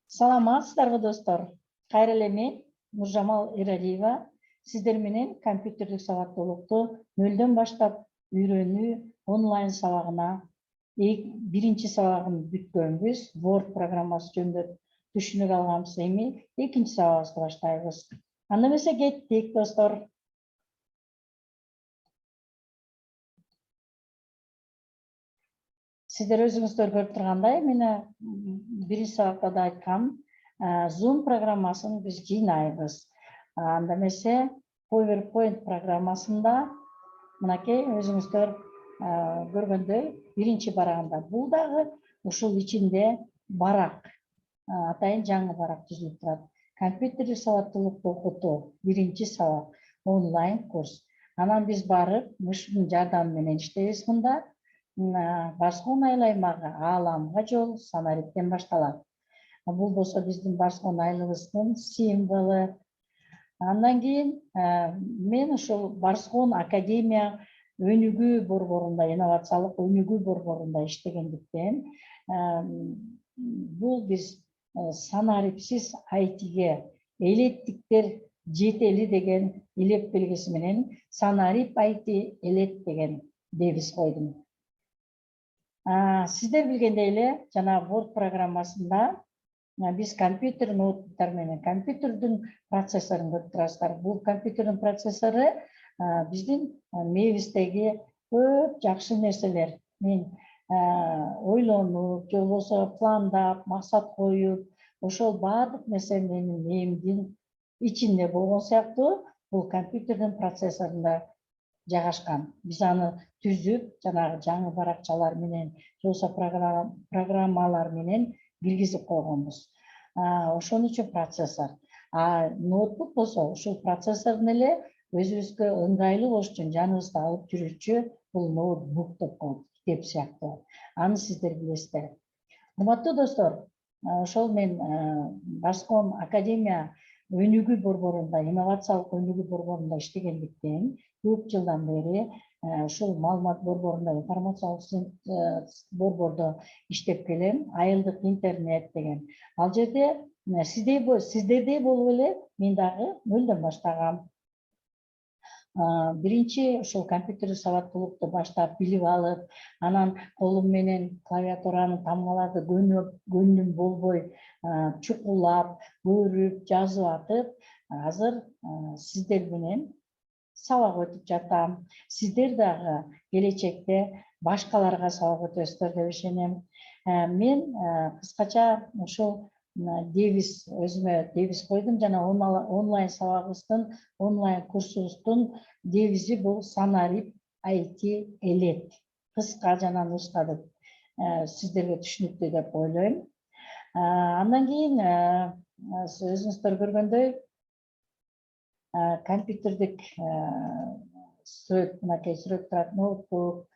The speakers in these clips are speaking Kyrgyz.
Саламатсыздарбы достор. Кайра эле мен Нуржамал Иралиева сиздер менен компьютерлик сабаттуулукту нөлдөн баштап үйрөнүү онлайн сабагына биринчи сабагын бүткөнбүз. Word программасы жөнүндө түшүнүк алганбыз. Эми экинчи сабагыбызды баштайбыз. Анда эмесе кеттик достор. Сиздер өзүңүздөр көрүп тургандай, мына биринчи сабакта да айткам, Zoom программасын биз жыйнайбыз. Анда эмесе PowerPoint программасында мынакей өзүңүздөр көргөндөй биринчи барагында бул дагы ушул ичинде барак, атайын жаңы барак түзүлүп турат. Компьютерлик сабаттуулукту окутуу биринчи сабак онлайн курс. Анан биз барып мыштын жардамы менен иштейбиз. Мында Барскон айыл аймагы ааламга жол Санариптен башталат. Бул болсо биздин Барскон айылыбыздын символу. Андан кийин мен ушул Барскон академия өнүгүү борборунда, инновациялык өнүгүү борборунда иштегендиктен бул биз санарипсиз айтиге элеттиктер жетели деген илеп белгиси менен Санарип айти элет деген девиз койдум. Сиздер билгендей эле, жана Word программасында биз компьютер ноутбуктар менен компьютердин процессорун көрүп турасыздар. Бул компьютердин процессору биздин мээбиздеги көп жакшы нерселер. Мен ойлонуп, же болбосо пландап, максат коюп, ошол баардык нерсе менин мээмдин ичинде болгон сыяктуу бул компьютердин процессорунда жайгашкан. Биз аны түзүп, жанагы жаңы баракчалар менен, же болбосо программалар менен киргизип койгонбуз. Ошон үчүн процессор. Ноутбук болсо ушул процессордун эле өзүбүзгө ыңгайлуу болуш үчүн жаныбызда алып жүрүүчү бул ноутбук деп коет, китеп сыяктуу. Аны сиздер билесиздер. Урматтуу достор, ошол мен Барскон академия өнүгүү борборунда, инновациялык өнүгүү борборунда иштегендиктен көп жылдан бери ушул маалымат борборунда, информациялык борбордо иштеп келем. Айылдык интернет деген. Ал жерде сиздердей болуп эле мен дагы нөлдөн баштагам. Биринчи ушул компьютерлик сабаттуулукту баштап билип алып, анан колум менен клавиатураны, тамгаларды көнүм болбой чукулап, көрүп, жазып атып, азыр сиздер менен сабак өтүп жатам. Сиздер дагы келечекте башкаларга сабак өтөсүздөр деп ишенем. Мен кыскача ушул девиз, өзүмө девиз койдум, жана онлайн сабагыбыздын, онлайн курсубуздун девизи бул Санарип айти элет. Кыска жана нуска деп сиздерге түшүнүктүү деп ойлойм. Андан кийин өзүңүздөр көргөндөй компьютердик сүрөт, мынакей сүрөт турат, ноутбук,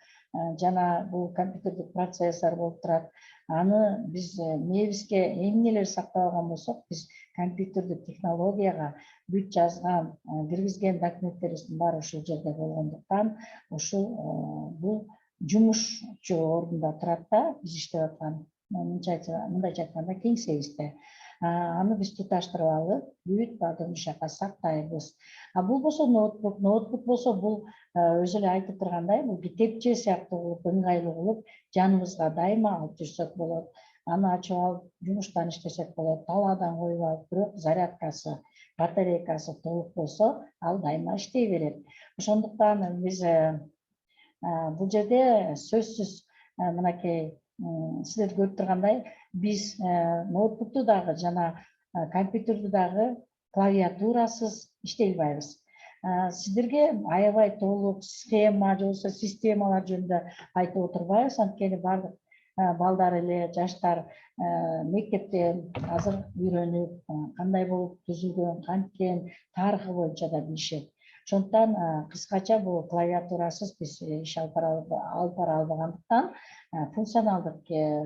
жана бул компьютердик процессор болуп турат. Аны биз мээбизге эмне эле сактап алган болсок, биз компьютердик технологияга бүт жазган, киргизген документтерибиздин баары ушул жерде болгондуктан, ушул бул жумушчу ордунда турат да, биз иштеп аткан, мындайча айтканда кеңсебизде. Аны биз туташтырып алып, бүт баардыгын ушул жака сактайбыз. Бул болсо ноутбук. Ноутбук болсо бул өзү эле айтып тургандай, бул китепче сыяктуу кылып, ыңгайлуу кылып, жаныбызга дайыма алып жүрсөк болот. Аны ачып алып, жумуштан иштесек болот. Талаадан коюп алып, бирок зарядкасы, батарейкасы толук болсо, ал дайыма иштей берет. Ошондуктан биз бул жерде сөзсүз мынакей сиздер көрүп тургандай, биз ноутбукту дагы жана компьютерди дагы клавиатурасыз иштей албайбыз. Сиздерге аябай толук схема, же болбосо системалар жөнүндө айтып отурбайбыз, анткени баардык балдар эле, жаштар мектептен азыр үйрөнүп, кандай болуп түзүлгөн, канткен тарыхы боюнча да билишет. Ошондуктан кыскача бул клавиатурасыз биз иш алып бара албагандыктан функционалдык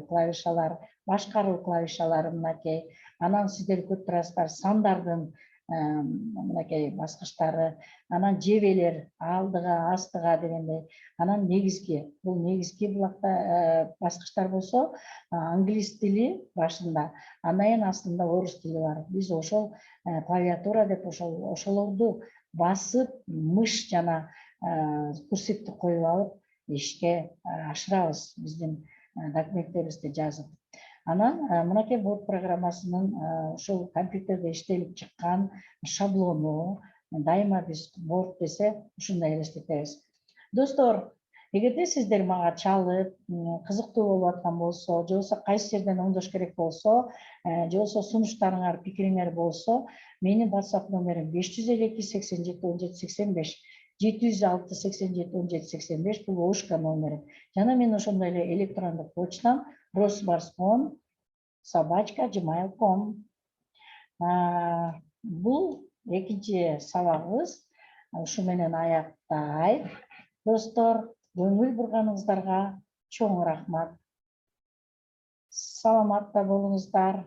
клавишалар, башкаруу клавишалары мынакей. Анан сиздер көрүп турасыздар, сандардын мынакей баскычтары, анан жебелер алдыга, астыга дегендей. Анан бул негизги булакта баскычтар болсо англис тили башында, андан астында орус тили бар. Биз ошол клавиатура деп ошолорду басып, мыш жана курсивди коюп алып ишке ашырабыз, биздин документтерибизди жазып. Анан мынакей борт программасынын ушул компьютерде иштелип чыккан шаблону, дайыма биз борт десе ушундай элестетебиз. Достор, эгерде сиздер мага чалып, кызыктуу болуп аткан болсо, же болбосо кайсы жерден оңдош керек болсо, же болбосо сунуштарыңар, пикириңер болсо, менин WhatsApp номерим 552 87 17 85, 706 87 17 85, бул Ошка номери. Жана мен ошондой эле электрондук почтам rosbarsfon@gmail.com. Бул экинчи сабагыбыз ушу менен аяктайт. Достор, көңүл бурганыңыздарга чоң рахмат. Саламатта болуңуздар.